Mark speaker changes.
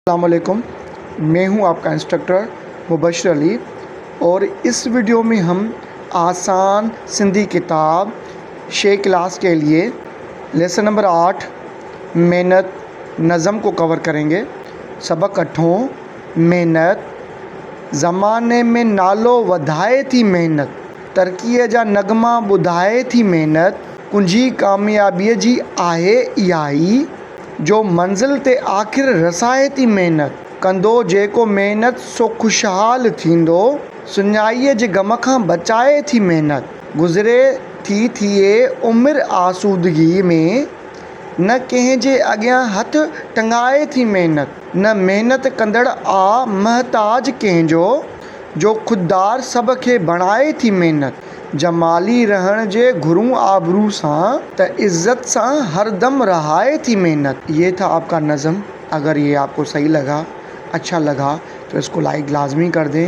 Speaker 1: अस्सलामुअलैकुम, मैं हूं आपका इंस्ट्रक्टर मुबशर अली और इस वीडियो में हम आसान सिंधी किताब 6 क्लास के लिए लेसन नंबर 8 मेहनत नज़म को कवर करेंगे। सबक 8 मेहनत। ज़माने में नालो वधाए थी मेहनत, तरक़ीअ जा नगमा ॿुधाए थी मेहनत, कुंजी कामयाबीअ जी आहे इहा ई, जो मंज़िल ते आख़िर रसाए थी मेहनत, कंदो जेको मेहनत सो खुशहाल थींदो, सुञाईअ जे ग़म खां बचाए थी मेहनत, गुज़रे थी थिए उमिरि आसूदगी में, न कंहिं जे अॻियां हथ टंगाए थी मेहनत, न मेहनत कंदड़ आ महताज कंहिंजो, जो ख़ुददार सभ खे बणाए थी मेहनत, जमाली रहण जे घुरूं आबरू सां, त इज़्ज़त सां हरदम रहाए थी मेहनत। ये था आपका नज़म। अगर ये आपको सही लगा, अच्छा लगा तो इसको लाइक लाजमी कर दें।